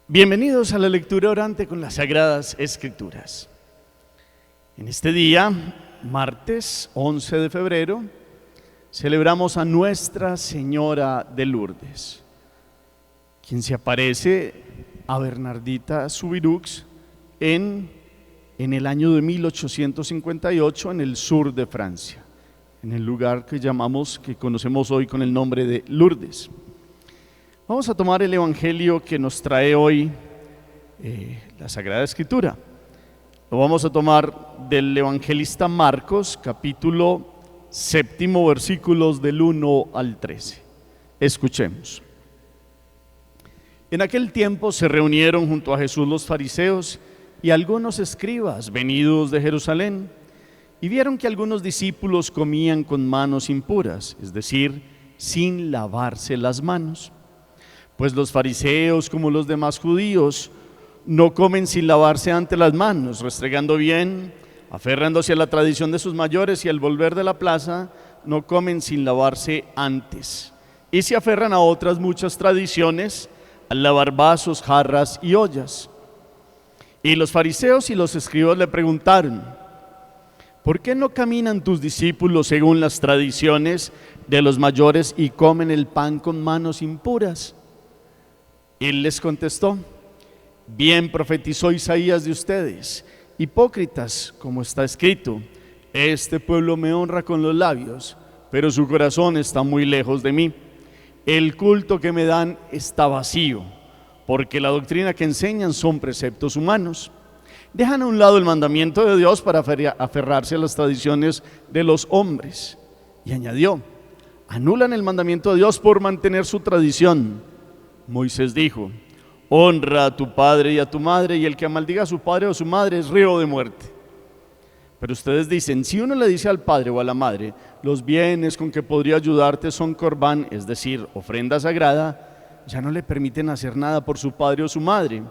Bienvenidos a la lectura orante con las Sagradas Escrituras. En este día, martes 11 de febrero, celebramos a Nuestra Señora de Lourdes, quien se aparece a Bernardita Subirux en el año de 1858 en el sur de Francia, en el lugar que conocemos hoy con el nombre de Lourdes. Vamos a tomar el Evangelio que nos trae hoy la Sagrada Escritura. Lo vamos a tomar del evangelista Marcos, capítulo 7, versículos del 1 al 13. Escuchemos. En aquel tiempo se reunieron junto a Jesús los fariseos y algunos escribas venidos de Jerusalén, y vieron que algunos discípulos comían con manos impuras, es decir, sin lavarse las manos. Pues los fariseos, como los demás judíos, no comen sin lavarse antes las manos, restregando bien, aferrándose a la tradición de sus mayores, y al volver de la plaza no comen sin lavarse antes. Y se aferran a otras muchas tradiciones, al lavar vasos, jarras y ollas. Y los fariseos y los escribas le preguntaron: ¿por qué no caminan tus discípulos según las tradiciones de los mayores y comen el pan con manos impuras? Él les contestó: bien profetizó Isaías de ustedes, hipócritas, como está escrito: este pueblo me honra con los labios, pero su corazón está muy lejos de mí. El culto que me dan está vacío, porque la doctrina que enseñan son preceptos humanos. Dejan a un lado el mandamiento de Dios para aferrarse a las tradiciones de los hombres. Y añadió: anulan el mandamiento de Dios por mantener su tradición. Moisés dijo: honra a tu padre y a tu madre, y el que maldiga a su padre o a su madre es río de muerte. Pero ustedes dicen: si uno le dice al padre o a la madre, los bienes con que podría ayudarte son corbán, es decir, ofrenda sagrada, ya no le permiten hacer nada por su padre o su madre,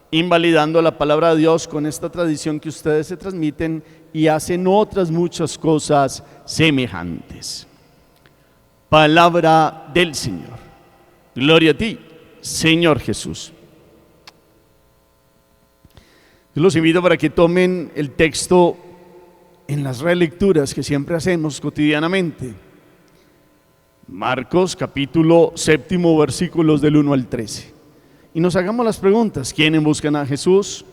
invalidando la palabra de Dios con esta tradición que ustedes se transmiten, y hacen otras muchas cosas semejantes. Palabra del Señor. Gloria a ti, Señor Jesús. Yo los invito para que tomen el texto en las relecturas que siempre hacemos cotidianamente. Marcos capítulo 7, versículos del 1 al 13. Y nos hagamos las preguntas: ¿quiénes buscan a Jesús?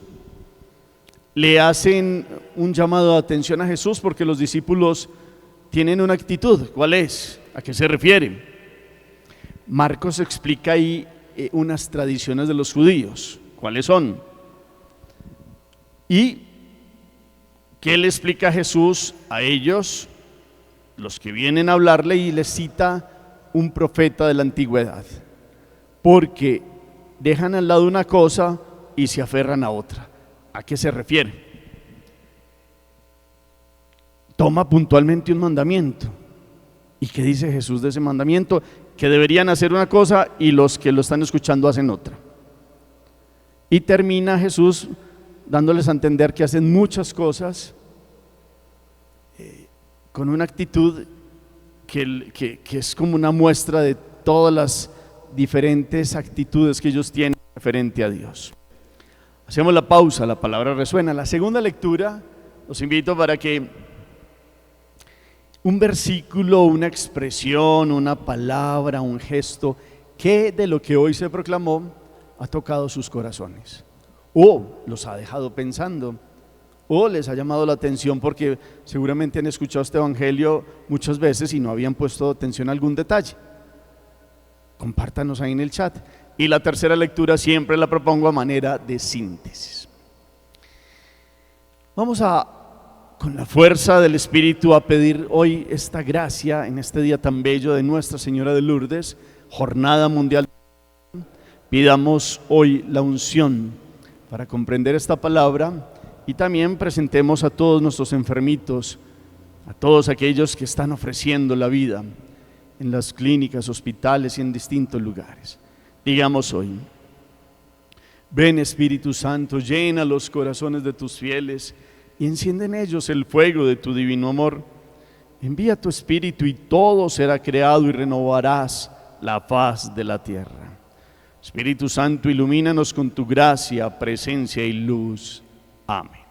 Le hacen un llamado de atención a Jesús porque los discípulos tienen una actitud. ¿Cuál es? ¿A qué se refiere? Marcos explica ahí unas tradiciones de los judíos. ¿Cuáles son? ¿Y qué le explica Jesús a ellos, los que vienen a hablarle, y les cita un profeta de la antigüedad? Porque dejan al lado una cosa y se aferran a otra. ¿A qué se refiere? Toma puntualmente un mandamiento. ¿Y qué dice Jesús de ese mandamiento? Que deberían hacer una cosa y los que lo están escuchando hacen otra. Y termina Jesús dándoles a entender que hacen muchas con una actitud que es como una muestra de todas las diferentes actitudes que ellos tienen referente a Dios. Hacemos la pausa, la palabra resuena. La segunda lectura, los invito para que un versículo, una expresión, una palabra, un gesto, ¿qué de lo que hoy se proclamó ha tocado sus corazones? O los ha dejado pensando, o les ha llamado la atención porque seguramente han escuchado este evangelio muchas veces y no habían puesto atención a algún detalle. Compártanos ahí en el chat. Y la tercera lectura siempre la propongo a manera de síntesis. Vamos con la fuerza del Espíritu a pedir hoy esta gracia en este día tan bello de Nuestra Señora de Lourdes, Jornada Mundial. Pidamos hoy la unción para comprender esta palabra, y también presentemos a todos nuestros enfermitos, a todos aquellos que están ofreciendo la vida en las clínicas, hospitales y en distintos lugares. Digamos hoy: ven Espíritu Santo, llena los corazones de tus fieles y enciende en ellos el fuego de tu divino amor. Envía tu Espíritu y todo será creado y renovarás la faz de la tierra. Espíritu Santo, ilumínanos con tu gracia, presencia y luz. Amén.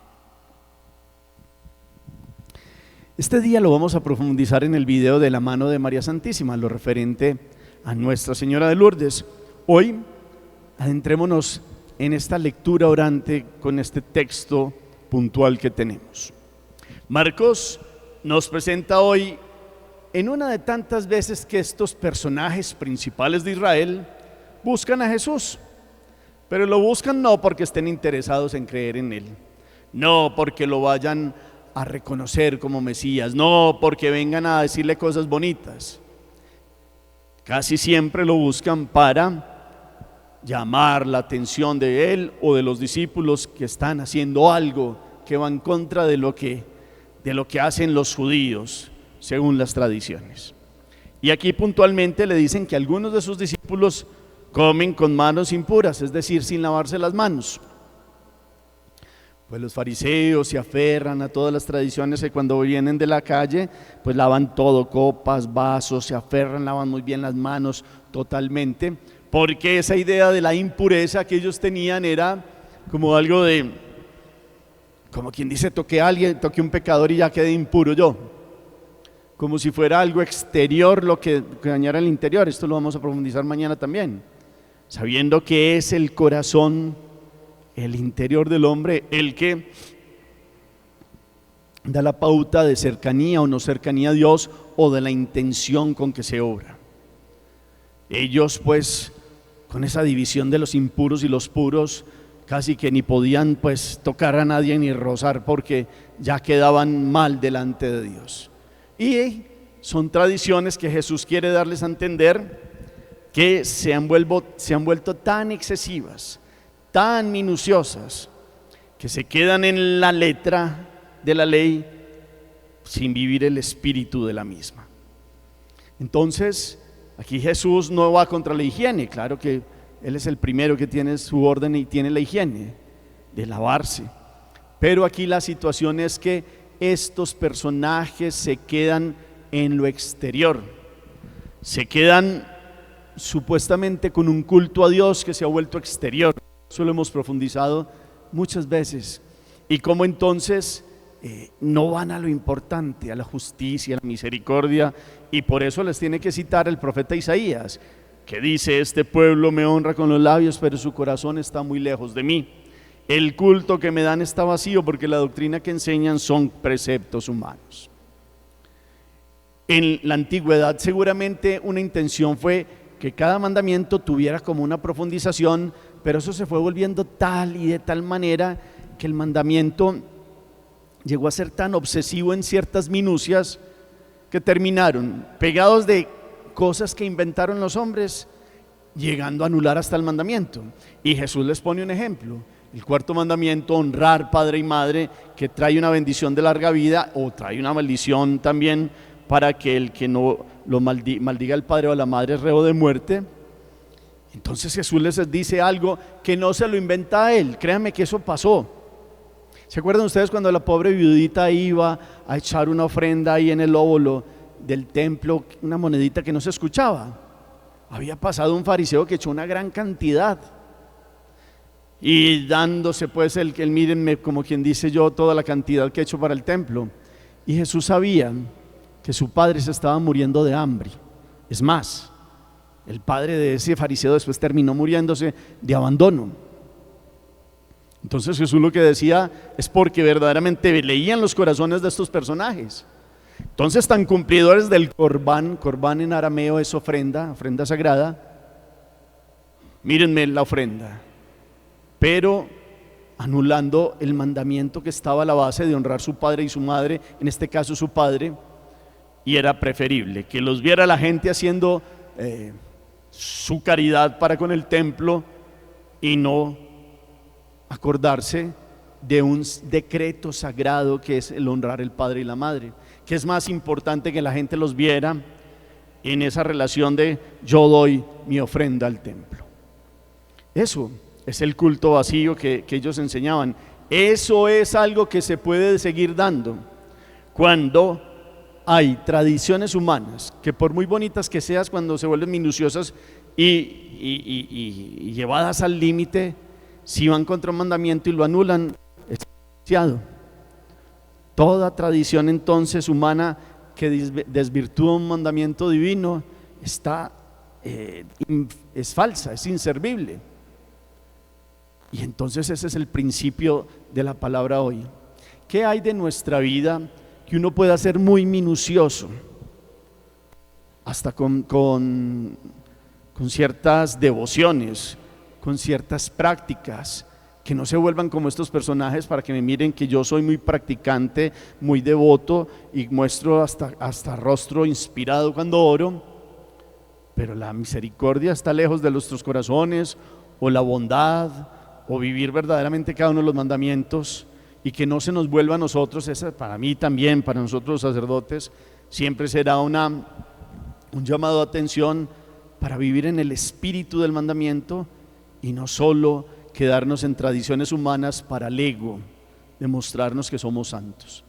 Este día lo vamos a profundizar en el video de la mano de María Santísima, lo referente a Nuestra Señora de Lourdes. Hoy adentrémonos en esta lectura orante con este texto puntual que tenemos. Marcos nos presenta hoy en una de tantas veces que estos personajes principales de Israel buscan a Jesús, pero lo buscan no porque estén interesados en creer en Él, no porque lo vayan a reconocer como Mesías, no porque vengan a decirle cosas bonitas. Casi siempre lo buscan para llamar la atención de Él o de los discípulos que están haciendo algo que va en contra de lo que hacen los judíos según las tradiciones. Y aquí puntualmente le dicen que algunos de sus discípulos comen con manos impuras, es decir, sin lavarse las manos. Pues los fariseos se aferran a todas las tradiciones que cuando vienen de la calle, pues lavan todo, copas, vasos, se aferran, lavan muy bien las manos totalmente, porque esa idea de la impureza que ellos tenían era como algo de, como quien dice, toqué a alguien, toqué a un pecador y ya quedé impuro yo, como si fuera algo exterior lo que dañara el interior. Esto lo vamos a profundizar mañana también, sabiendo que es el corazón, el interior del hombre, el que da la pauta de cercanía o no cercanía a Dios, o de la intención con que se obra. Ellos pues con esa división de los impuros y los puros casi que ni podían pues tocar a nadie ni rozar, porque ya quedaban mal delante de Dios. Y son tradiciones que Jesús quiere darles a entender que se han vuelto tan excesivas, tan minuciosas, que se quedan en la letra de la ley sin vivir el espíritu de la misma. Entonces, aquí Jesús no va contra la higiene, claro que Él es el primero que tiene su orden y tiene la higiene de lavarse, pero aquí la situación es que estos personajes se quedan en lo exterior, se quedan supuestamente con un culto a Dios que se ha vuelto exterior. Eso lo hemos profundizado muchas veces. Y cómo entonces no van a lo importante, a la justicia, a la misericordia, y por eso les tiene que citar el profeta Isaías, que dice: este pueblo me honra con los labios, pero su corazón está muy lejos de mí. El culto que me dan está vacío, porque la doctrina que enseñan son preceptos humanos. En la antigüedad seguramente una intención fue que cada mandamiento tuviera como una profundización, pero eso se fue volviendo tal y de tal manera que el mandamiento llegó a ser tan obsesivo en ciertas minucias que terminaron pegados de cosas que inventaron los hombres, llegando a anular hasta el mandamiento. Y Jesús les pone un ejemplo: el cuarto mandamiento, honrar padre y madre, que trae una bendición de larga vida, o trae una maldición también, para que el que no lo maldiga al padre o a la madre es reo de muerte. Entonces Jesús les dice algo que no se lo inventa a Él, créanme que eso pasó. ¿Se acuerdan ustedes cuando la pobre viudita iba a echar una ofrenda ahí en el óvulo del templo, una monedita que no se escuchaba? Había pasado un fariseo que echó una gran cantidad, y dándose pues el mírenme, como quien dice yo, toda la cantidad que he hecho para el templo. Y Jesús sabía que su padre se estaba muriendo de hambre. Es más, el padre de ese fariseo después terminó muriéndose de abandono. Entonces Jesús lo que decía es porque verdaderamente leían los corazones de estos personajes. Entonces, tan cumplidores del corbán en arameo es ofrenda sagrada. Mírenme la ofrenda, pero anulando el mandamiento que estaba a la base de honrar su padre y su madre, en este caso su padre. Y era preferible que los viera la gente haciendo su caridad para con el templo, y no acordarse de un decreto sagrado que es el honrar el padre y la madre, que es más importante que la gente los viera en esa relación de yo doy mi ofrenda al templo. Eso es el culto vacío que ellos enseñaban. Eso es algo que se puede seguir dando cuando hay tradiciones humanas que, por muy bonitas que seas, cuando se vuelven minuciosas y llevadas al límite, si van contra un mandamiento y lo anulan, es demasiado. Toda tradición entonces humana que desvirtúa un mandamiento divino es falsa, es inservible. Y entonces ese es el principio de la palabra hoy. ¿Qué hay de nuestra vida que uno pueda ser muy minucioso, hasta con ciertas devociones, con ciertas prácticas, que no se vuelvan como estos personajes para que me miren que yo soy muy practicante, muy devoto y muestro hasta rostro inspirado cuando oro, pero la misericordia está lejos de nuestros corazones, o la bondad, o vivir verdaderamente cada uno de los mandamientos, y que no se nos vuelva a nosotros. Esa, para mí también, para nosotros los sacerdotes, siempre será un llamado de atención para vivir en el espíritu del mandamiento y no solo quedarnos en tradiciones humanas para el ego, demostrarnos que somos santos.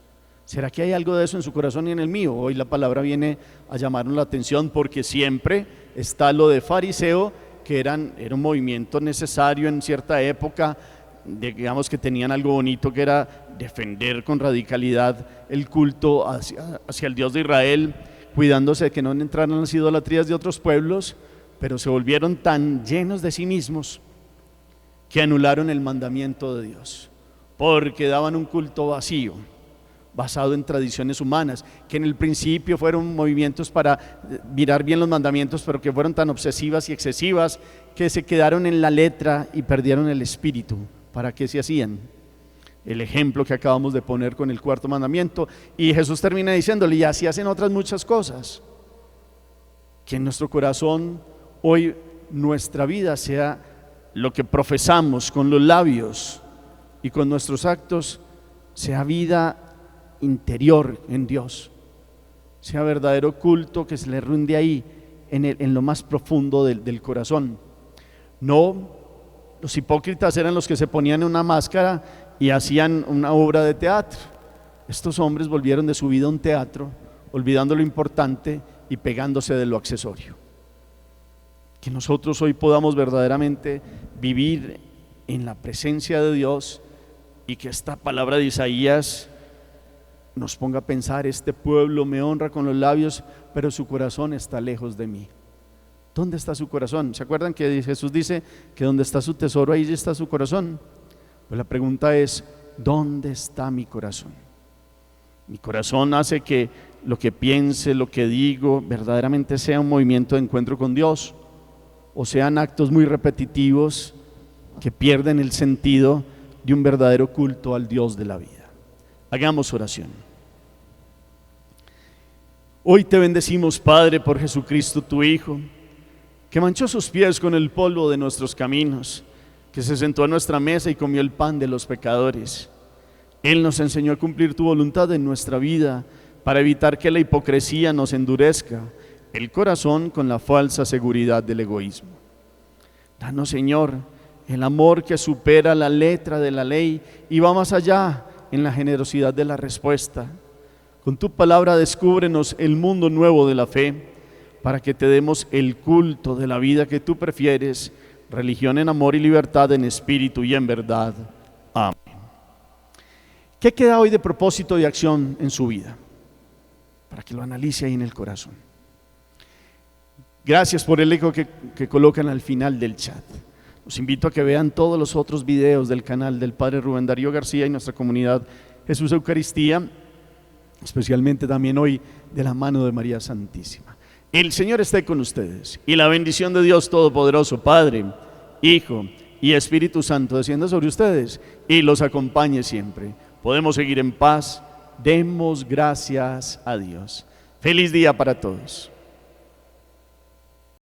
¿Será que hay algo de eso en su corazón y en el mío? Hoy la palabra viene a llamarnos la atención, porque siempre está lo de fariseo, que era un movimiento necesario en cierta época, digamos que tenían algo bonito, que era defender con radicalidad el culto hacia el Dios de Israel, cuidándose de que no entraran las idolatrías de otros pueblos, pero se volvieron tan llenos de sí mismos que anularon el mandamiento de Dios, porque daban un culto vacío, basado en tradiciones humanas, que en el principio fueron movimientos para mirar bien los mandamientos, pero que fueron tan obsesivas y excesivas que se quedaron en la letra y perdieron el espíritu. ¿Para qué se hacían? El ejemplo que acabamos de poner con el cuarto mandamiento, y Jesús termina diciéndole: y así hacen otras muchas cosas. Que en nuestro corazón hoy nuestra vida sea lo que profesamos con los labios y con nuestros actos, sea vida interior en Dios, sea verdadero culto que se le rinde ahí en lo más profundo del corazón. No, los hipócritas eran los que se ponían una máscara y hacían una obra de teatro. Estos hombres volvieron de su vida un teatro, olvidando lo importante y pegándose de lo accesorio. Que nosotros hoy podamos verdaderamente vivir en la presencia de Dios, y que esta palabra de Isaías nos ponga a pensar: este pueblo me honra con los labios, pero su corazón está lejos de mí. ¿Dónde está su corazón? ¿Se acuerdan que Jesús dice que donde está su tesoro, ahí está su corazón? Pues la pregunta es: ¿dónde está mi corazón? Mi corazón hace que lo que piense, lo que digo, verdaderamente sea un movimiento de encuentro con Dios, o sean actos muy repetitivos que pierden el sentido de un verdadero culto al Dios de la vida. Hagamos oración. Hoy te bendecimos, Padre, por Jesucristo tu Hijo, que manchó sus pies con el polvo de nuestros caminos, que se sentó a nuestra mesa y comió el pan de los pecadores. Él nos enseñó a cumplir tu voluntad en nuestra vida, para evitar que la hipocresía nos endurezca el corazón con la falsa seguridad del egoísmo. Danos, Señor, el amor que supera la letra de la ley y va más allá en la generosidad de la respuesta. Con tu palabra descúbrenos el mundo nuevo de la fe, para que te demos el culto de la vida que tú prefieres, religión en amor y libertad, en espíritu y en verdad. Amén. ¿Qué queda hoy de propósito de acción en su vida? Para que lo analice ahí en el corazón. Gracias por el eco que colocan al final del chat. Los invito a que vean todos los otros videos del canal del Padre Rubén Darío García y nuestra comunidad Jesús Eucaristía, especialmente también hoy de la mano de María Santísima. El Señor esté con ustedes, y la bendición de Dios Todopoderoso, Padre, Hijo y Espíritu Santo, descienda sobre ustedes y los acompañe siempre. Podemos seguir en paz. Demos gracias a Dios. Feliz día para todos.